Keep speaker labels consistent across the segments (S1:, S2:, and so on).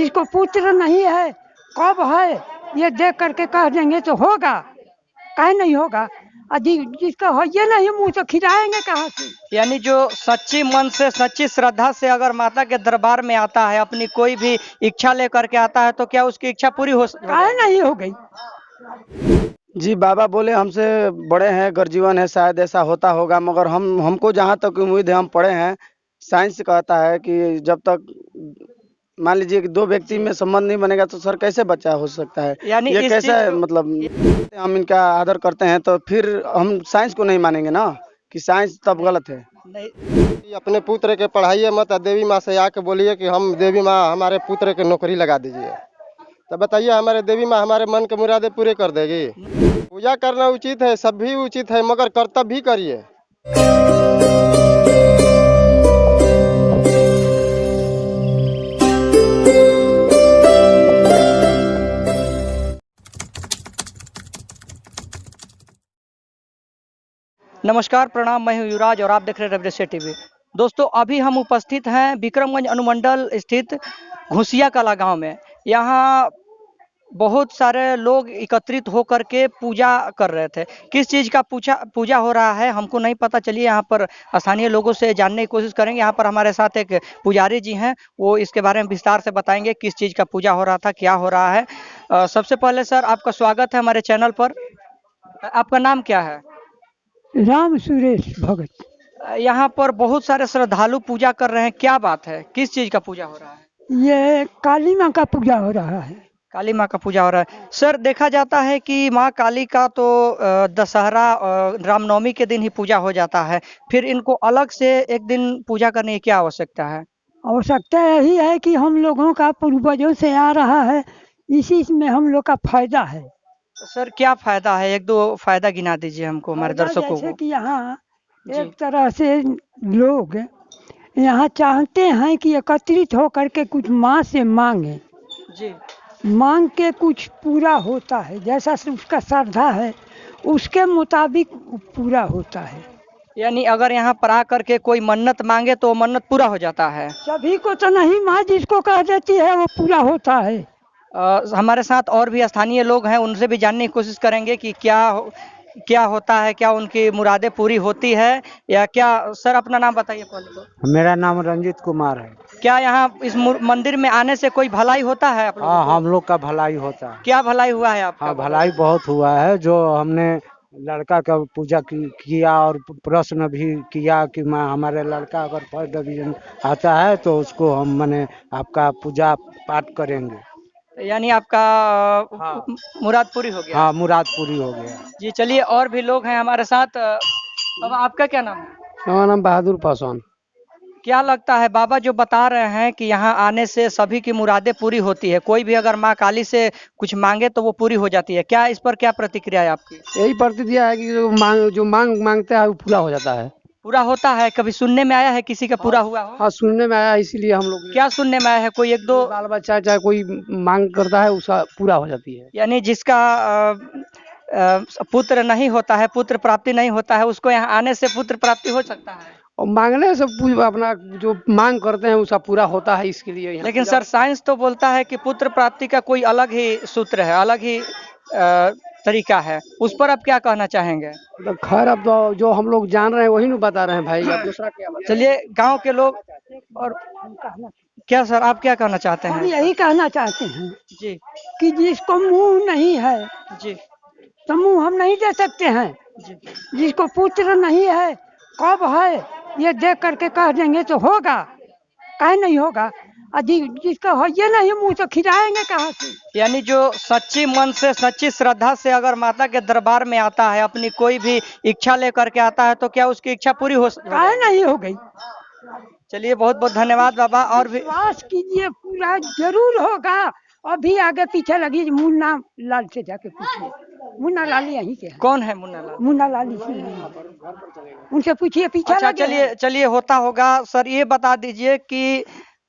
S1: जिसको पुत्र नहीं है कब है ये देख करके कह देंगे तो होगा, काहे नहीं होगा। जिसका है ये नहीं मुंह तो खिलाएंगे कहाँ से।
S2: यानी जो सच्ची मन से सच्ची श्रद्धा से अगर माता के दरबार में आता है, अपनी कोई भी इच्छा लेकर के आता है, तो क्या उसकी इच्छा पूरी हो
S1: काहे नहीं हो गई।
S3: जी बाबा बोले हमसे बड़े हैं, गर्जीवन है, शायद ऐसा होता होगा, मगर हमको जहाँ तक उम्मीद है, हम पढ़े हैं, साइंस कहता है कि जब तक मान लीजिए कि दो व्यक्ति में संबंध नहीं बनेगा तो सर कैसे बच्चा हो सकता है।
S2: यानी
S3: ये
S2: इस
S3: कैसा
S2: चीज
S3: है,
S2: को
S3: मतलब हम इनका आदर करते हैं तो फिर हम साइंस को नहीं मानेंगे ना, कि साइंस तब गलत है।
S2: नहीं,
S4: अपने पुत्र के पढ़ाइए मत, देवी माँ से आके बोलिए कि हम देवी माँ हमारे पुत्र के नौकरी लगा दीजिए, तो बताइए हमारे देवी माँ हमारे मन के मुरादे पूरे कर देगी। पूजा करना उचित है, सब भी उचित है, मगर कर्तव्य भी करिए।
S2: नमस्कार, प्रणाम, मैं हूं युवराज और आप देख रहे हैं रविदेश टीवी। दोस्तों, अभी हम उपस्थित हैं विक्रमगंज अनुमंडल स्थित घुसिया कला गांव में। यहाँ बहुत सारे लोग एकत्रित होकर के पूजा कर रहे थे। किस चीज़ का पूजा हो रहा है हमको नहीं पता। चलिए यहाँ पर स्थानीय लोगों से जानने की कोशिश करेंगे। यहाँ पर हमारे साथ एक पुजारी जी हैं, वो इसके बारे में विस्तार से बताएंगे किस चीज़ का पूजा हो रहा था, क्या हो रहा है। सबसे पहले सर, आपका स्वागत है हमारे चैनल पर। आपका नाम क्या है?
S1: राम सुरेश भगत।
S2: यहाँ पर बहुत सारे श्रद्धालु पूजा कर रहे हैं, क्या बात है, किस चीज का पूजा हो रहा है?
S1: ये काली माँ का पूजा हो रहा है।
S2: काली माँ का पूजा हो रहा है। सर, देखा जाता है कि माँ काली का तो दशहरा रामनवमी के दिन ही पूजा हो जाता है, फिर इनको अलग से एक दिन पूजा करने की क्या आवश्यकता है?
S1: आवश्यकता यही है कि हम लोगों का पूर्वजों से आ रहा है, इसी में हम लोग का फायदा है।
S2: तो सर, क्या फायदा है? एक दो फायदा गिना दीजिए हमको, हमारे
S1: फायदा
S2: दर्शकों
S1: जैसे
S2: को।
S1: कि यहाँ
S2: जी।
S1: एक तरह से लोग यहाँ चाहते हैं कि एकत्रित होकर के कुछ माँ से मांगे,
S2: जी।
S1: मांग के कुछ पूरा होता है, जैसा से उसका श्रद्धा है उसके मुताबिक पूरा होता है।
S2: यानी अगर यहाँ पर आकर के कोई मन्नत मांगे तो मन्नत पूरा हो जाता है।
S1: सभी को तो नहीं, माँ जिसको कह देती है वो पूरा होता है।
S2: हमारे साथ और भी स्थानीय लोग हैं, उनसे भी जानने की कोशिश करेंगे कि क्या होता है, क्या उनकी मुरादें पूरी होती है या क्या। सर, अपना नाम बताइए पहले तो।
S3: मेरा नाम रंजित कुमार है।
S2: क्या यहाँ इस मंदिर में आने से कोई भलाई होता है आप लोगों
S3: हाँ,
S2: को?
S3: हम लोग का भलाई होता है।
S2: क्या भलाई हुआ है आपका?
S3: हाँ, भलाई बहुत हुआ है। जो हमने लड़का का पूजा किया और प्रश्न भी किया कि मैं हमारे लड़का अगर फर्स्ट डिवीजन आता है तो उसको हम माने आपका पूजा पाठ करेंगे।
S2: यानी आपका
S3: हाँ।
S2: मुराद पूरी हो गया?
S3: हाँ, मुराद पूरी हो गया।
S2: जी, चलिए, और भी लोग हैं हमारे साथ। अब आपका क्या नाम है?
S3: मेरा नाम बहादुर पासवान।
S2: क्या लगता है बाबा जो बता रहे हैं कि यहाँ आने से सभी की मुरादें पूरी होती है, कोई भी अगर माँ काली से कुछ मांगे तो वो पूरी हो जाती है, क्या इस पर क्या प्रतिक्रिया है आपकी?
S3: यही प्रतिक्रिया है कि जो मांगते हैं वो पूरा हो जाता है।
S2: पूरा होता है? कभी सुनने में आया है किसी का पूरा हुआ हो?
S3: हाँ, सुनने में आया, इसीलिए हम लोग
S2: क्या सुनने में आया है? कोई एक दो?
S3: बाल बच्चा चाहे कोई मांग करता है उसका पूरा हो जाती है।
S2: यानी जिसका पुत्र नहीं होता है, पुत्र प्राप्ति नहीं होता है, उसको यहाँ आने से पुत्र प्राप्ति हो सकता है।
S3: और मांगने से अपना जो मांग करते हैं उसका पूरा होता है, इसके लिए यहाँ
S2: लेकिन सर, साइंस तो बोलता है कि पुत्र प्राप्ति का कोई अलग ही सूत्र है, अलग ही तरीका है, उस पर आप क्या कहना चाहेंगे?
S3: तो खैर, अब तो जो हम लोग जान रहे हैं वही नहीं बता रहे हैं भाई, अब दूसरा क्या बताएं।
S2: चलिए, गांव के लोग और क्या सर, आप क्या कहना चाहते
S1: हम
S2: हैं?
S1: यही कहना चाहते हैं
S2: जी।
S1: कि जिसको मुंह नहीं है
S2: जी।
S1: तो मुंह हम नहीं दे सकते हैं।
S2: जी।
S1: जिसको पुत्र नहीं है कब है ये देख करके कह देंगे तो होगा, काहे नहीं होगा। जिसका है ये नहीं मुंह तो खिलाएंगे कहाँ से।
S2: यानी जो सच्ची मन से सच्ची श्रद्धा से अगर माता के दरबार में आता है, अपनी कोई भी इच्छा लेकर के आता है, तो क्या उसकी इच्छा पूरी हो
S1: काहे नहीं हो गई।
S2: चलिए, बहुत बहुत धन्यवाद बाबा। और भी
S1: विश्वास कीजिए, पूरा जरूर होगा। अभी आगे पीछे लगी, मुन्ना लाल से जाके पूछिए, मुन्ना लाल यहीं के हैं।
S2: कौन है मुन्ना लाल?
S1: मुन्ना लाल उनसे पूछिए, पीछे
S2: अच्छा,
S1: लगे हैं।
S2: चलिए होता होगा। सर, ये बता दीजिए कि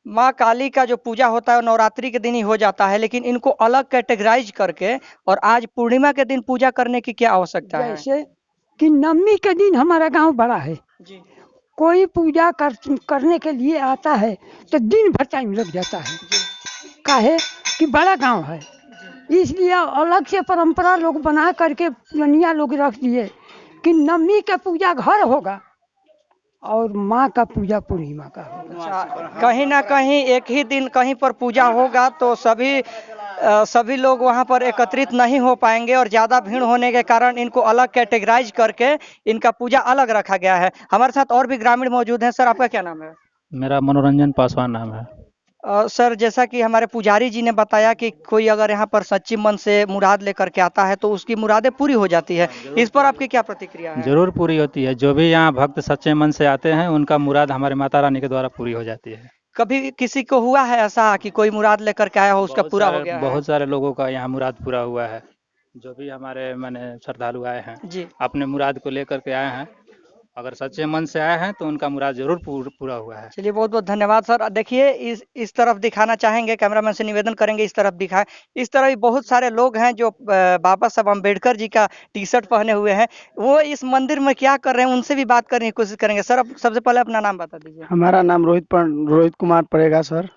S2: माँ काली का जो पूजा होता है नवरात्रि के दिन ही हो जाता है, लेकिन इनको अलग कैटेगराइज करके और आज पूर्णिमा के दिन पूजा करने की क्या आवश्यकता है?
S1: जैसे कि नवमी के दिन हमारा गांव बड़ा है,
S2: जी।
S1: कोई पूजा करने के लिए आता है तो दिन भर टाइम लग जाता है। का है कि बड़ा गांव है, इसलिए अलग से परंपरा लोग बना करके दुनिया लोग रख दिए कि नवमी का पूजा घर होगा और माँ का पूजा पूर्णिमा का होगा।
S2: अच्छा, कहीं ना कहीं एक ही दिन कहीं पर पूजा होगा तो सभी लोग वहां पर एकत्रित नहीं हो पाएंगे और ज्यादा भीड़ होने के कारण इनको अलग कैटेगराइज करके इनका पूजा अलग रखा गया है। हमारे साथ और भी ग्रामीण मौजूद हैं। सर, आपका क्या नाम है?
S5: मेरा मनोरंजन पासवान नाम है।
S2: सर, जैसा कि हमारे पुजारी जी ने बताया कि कोई अगर यहाँ पर सच्ची मन से मुराद लेकर के आता है तो उसकी मुरादें पूरी हो जाती है। इस पर आपकी क्या प्रतिक्रिया है?
S5: जरूर पूरी होती है। जो भी यहाँ भक्त सच्चे मन से आते हैं उनका मुराद हमारे माता रानी के द्वारा पूरी हो जाती है।
S2: कभी किसी को हुआ है ऐसा कि कोई मुराद लेकर के आया हो उसका पूरा हो गया है?
S5: बहुत सारे लोगों का यहाँ मुराद पूरा हुआ है। जो भी हमारे माने श्रद्धालु आए हैं
S2: जी,
S5: अपने मुराद को लेकर के आए हैं, अगर सच्चे मन से आए हैं तो उनका मुराद जरूर पूरा हुआ है।
S2: चलिए, बहुत बहुत धन्यवाद सर। देखिए, इस तरफ दिखाना चाहेंगे, कैमरामैन से निवेदन करेंगे इस तरफ दिखाएं। इस तरह भी बहुत सारे लोग हैं जो बाबा साहब अम्बेडकर जी का टी शर्ट पहने हुए हैं। वो इस मंदिर में क्या कर रहे हैं उनसे भी बात करने की कोशिश करेंगे। सर, अब सबसे पहले अपना नाम बता दीजिए।
S3: हमारा नाम रोहित कुमार पड़ेगा सर।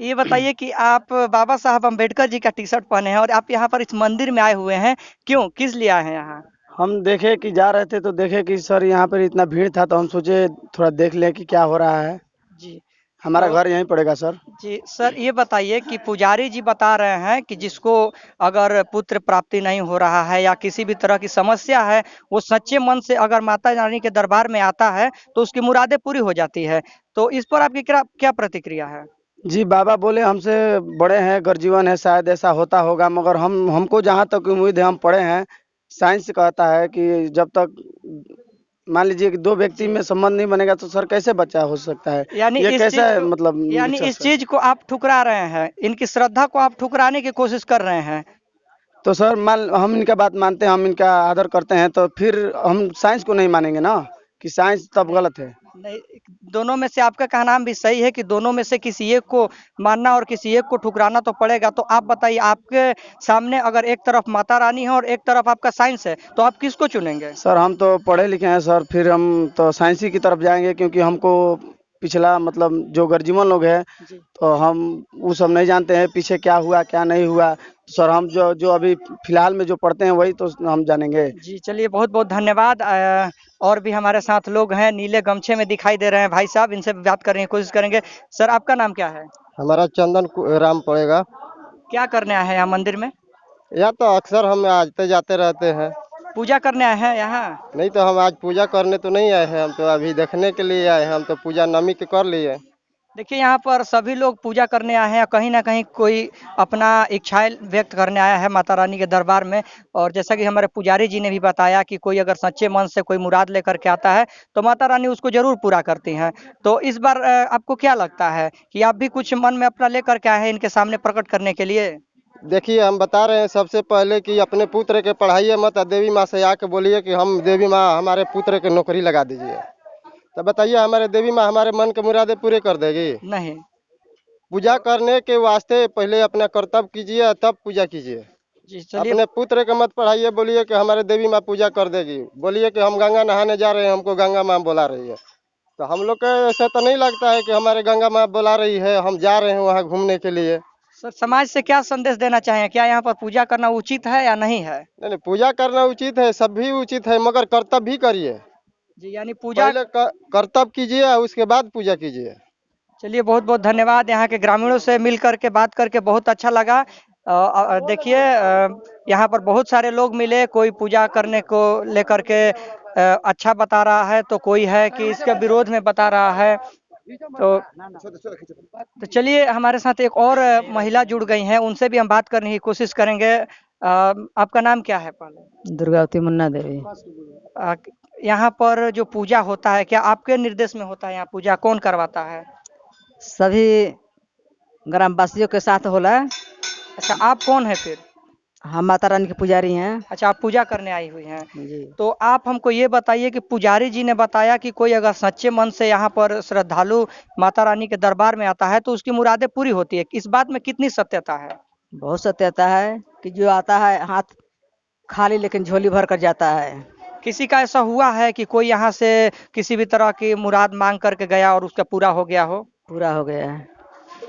S2: ये बताइए कि आप बाबा साहब अम्बेडकर जी का टी शर्ट पहने हैं और आप यहाँ पर इस मंदिर में आए हुए हैं, क्यों, किस लिए आए हैं यहाँ?
S3: हम देखे कि जा रहे थे तो देखे कि सर यहाँ पर इतना भीड़ था तो हम सोचे थोड़ा देख लें कि क्या हो रहा है।
S2: जी,
S3: हमारा
S2: तो
S3: घर यहीं पड़ेगा सर।
S2: जी सर, ये बताइए कि पुजारी जी बता रहे हैं कि जिसको अगर पुत्र प्राप्ति नहीं हो रहा है या किसी भी तरह की समस्या है, वो सच्चे मन से अगर माता रानी के दरबार में आता है तो उसकी मुरादें पूरी हो जाती है। तो इस पर आपकी क्या क्या प्रतिक्रिया है?
S3: जी बाबा बोले हमसे बड़े हैं, गर्जीवन है, शायद ऐसा होता होगा, मगर हमको जहाँ तक उम्मीद है, हम पढ़े हैं, साइंस कहता है कि जब तक मान लीजिए कि दो व्यक्ति में संबंध नहीं बनेगा तो सर कैसे बच्चा हो सकता है?
S2: यानी
S3: ये
S2: इस
S3: कैसा
S2: चीज को
S3: मतलब
S2: यानी
S3: सर
S2: इस चीज को आप ठुकरा रहे हैं, इनकी श्रद्धा को आप ठुकराने की कोशिश कर रहे हैं।
S3: तो सर हम इनका बात मानते हैं, हम इनका आदर करते हैं, तो फिर हम साइंस को नहीं मानेंगे ना कि साइंस तब गलत है।
S2: नहीं, दोनों में से आपका कहना भी सही है कि दोनों में से किसी एक को मानना और किसी एक को ठुकराना तो पड़ेगा। तो आप बताइए, आपके सामने अगर एक तरफ माता रानी है और एक तरफ आपका साइंस है तो आप किसको चुनेंगे?
S3: सर हम तो पढ़े लिखे हैं सर, फिर हम तो साइंस ही की तरफ जाएंगे, क्योंकि हमको पिछला मतलब जो गर्जीवन लोग हैं
S2: जी,
S3: तो हम वो सब नहीं जानते हैं पीछे क्या हुआ क्या नहीं हुआ। तो सर हम जो जो अभी फिलहाल में जो पढ़ते हैं वही तो हम जानेंगे।
S2: जी, चलिए, बहुत बहुत धन्यवाद। और भी हमारे साथ लोग हैं, नीले गमछे में दिखाई दे रहे हैं भाई साहब, इनसे भी बात करने की कोशिश करेंगे। सर, आपका नाम क्या है?
S4: हमारा राम पड़ेगा।
S2: क्या करने आए हैं यहाँ मंदिर में?
S4: या तो अक्सर हम आते जाते रहते हैं।
S2: पूजा करने आए हैं यहाँ?
S4: नहीं तो हम आज पूजा करने तो नहीं आए हैं, हम तो अभी देखने के लिए आए हैं। हम तो पूजा नवमी के कर लिए।
S2: देखिए, यहाँ पर सभी लोग पूजा करने आए हैं, कहीं ना कहीं कोई अपना इच्छाएं व्यक्त करने आया है माता रानी के दरबार में। और जैसा कि हमारे पुजारी जी ने भी बताया कि कोई अगर सच्चे मन से कोई मुराद लेकर के आता है तो माता रानी उसको जरूर पूरा करती हैं। तो इस बार आपको क्या लगता है कि आप भी कुछ मन में अपना लेकर के आए हैं इनके सामने प्रकट करने के लिए?
S4: देखिए, हम बता रहे हैं सबसे पहले कि अपने पुत्र के पढ़ाइए मत, देवी माँ से आके बोलिए कि हम देवी माँ हमारे पुत्र के नौकरी लगा दीजिए। तो बताइए, हमारे देवी माँ हमारे मन के मुरादे पूरे कर देगी?
S2: नहीं।
S4: पूजा करने के वास्ते पहले अपना कर्तव्य कीजिए, तब पूजा कीजिए।
S2: जी, चलिए।
S4: अपने पुत्र के मत पढ़ाइए, बोलिए कि हमारे देवी माँ पूजा कर देगी। बोलिए कि हम गंगा नहाने जा रहे हैं, हमको गंगा माँ बुला रही है। तो हम लोग को ऐसा तो नहीं लगता है कि हमारे गंगा माँ बुला रही है, हम जा रहे हैं वहाँ घूमने के लिए।
S2: सर, समाज से क्या संदेश देना चाहें? क्या यहाँ पर पूजा करना उचित है या नहीं है?
S4: नहीं, पूजा करना उचित है, सब भी उचित है, मगर कर्तव्य भी करिए।
S2: जी, यानी पूजा।
S4: पहले कर्तव्य कीजिए, उसके बाद पूजा कीजिए।
S2: चलिए, बहुत बहुत धन्यवाद। यहाँ के ग्रामीणों से मिल करके बात करके बहुत अच्छा लगा। देखिए, यहाँ पर बहुत सारे लोग मिले, कोई पूजा करने को लेकर के अच्छा बता रहा है तो कोई है कि इसके विरोध में बता रहा है। तो चलिए, हमारे साथ एक और महिला जुड़ गई हैं, उनसे भी हम बात करने की कोशिश करेंगे। आपका नाम क्या है पहले?
S6: दुर्गावती मुन्ना देवी।
S2: अ, यहाँ पर जो पूजा होता है क्या आपके निर्देश में होता है? यहाँ पूजा कौन करवाता है?
S6: सभी ग्रामवासियों के साथ होला।
S2: अच्छा, आप कौन है फिर?
S6: हम माता रानी के पुजारी हैं।
S2: अच्छा, आप पूजा करने आई हुई हैं।
S6: जी।
S2: तो आप हमको ये बताइए कि पुजारी जी ने बताया कि कोई अगर सच्चे मन से यहाँ पर श्रद्धालु माता रानी के दरबार में आता है तो उसकी मुरादें पूरी होती है। इस बात में कितनी सत्यता है?
S6: बहुत सत्यता है कि जो आता है हाथ खाली लेकिन झोली भर कर जाता है।
S2: किसी का ऐसा हुआ है कि कोई यहाँ से किसी भी तरह की मुराद मांग करके गया और उसका पूरा हो गया हो?
S6: पूरा हो गया है।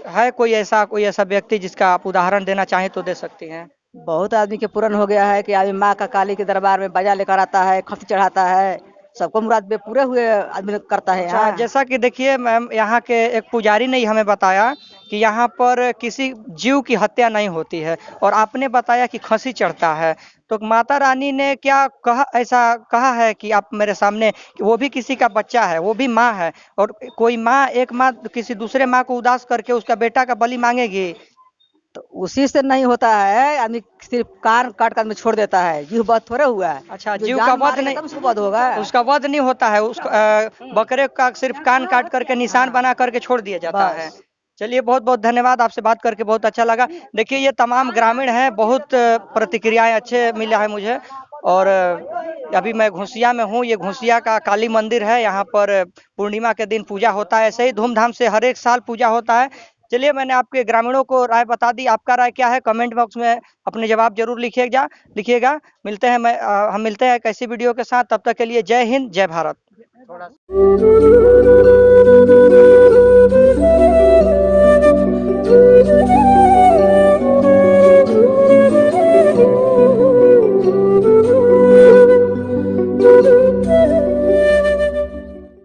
S2: है कोई ऐसा व्यक्ति जिसका आप उदाहरण देना चाहें तो दे सकती हैं।
S6: बहुत आदमी के पूर्ण हो गया है कि आदमी माँ का काली के दरबार में बाजा लेकर आता है, खत चढ़ाता है, सबको मुराद बे पूरे हुए आदमी करता है
S2: अच्छा,
S6: यहाँ।
S2: जैसा कि देखिए मैम, यहाँ के एक पुजारी ने हमें बताया कि यहाँ पर किसी जीव की हत्या नहीं होती है, और आपने बताया कि खसी चढ़ता है, तो माता रानी ने क्या कहा, ऐसा कहा है कि आप मेरे सामने कि वो भी किसी का बच्चा है, वो भी माँ है, और कोई माँ, एक माँ किसी दूसरे माँ को उदास करके उसका बेटा का बलि मांगेगी?
S6: तो उसी से नहीं होता है, आदमी सिर्फ कान काट कर आदमी छोड़ देता है, जीव वध थोड़े हुआ है।
S2: अच्छा,
S6: जो
S2: जीव
S6: जान
S2: का वध
S6: मारेगा
S2: नहीं,
S6: तब उसको वध होगा।
S2: उसका वध नहीं होता है, उसको बकरे का सिर्फ कान काट करके निशान बना करके छोड़ दिया जाता है।
S6: बस।
S2: चलिए, बहुत बहुत धन्यवाद, आपसे बात करके बहुत अच्छा लगा। देखिए, ये तमाम ग्रामीण हैं, बहुत प्रतिक्रियाएं अच्छे मिला है मुझे। और अभी मैं घुसिया में हूँ, ये घुसिया का काली मंदिर है, यहाँ पर पूर्णिमा के दिन पूजा होता है, ऐसे ही धूमधाम से हर एक साल पूजा होता है। चलिए, मैंने आपके ग्रामीणों को राय बता दी, आपका राय क्या है कमेंट बॉक्स में अपने जवाब जरूर लिखिएगा। मिलते हैं, हम मिलते हैं एक ऐसी वीडियो के साथ, तब तक के लिए जय हिंद, जय भारत।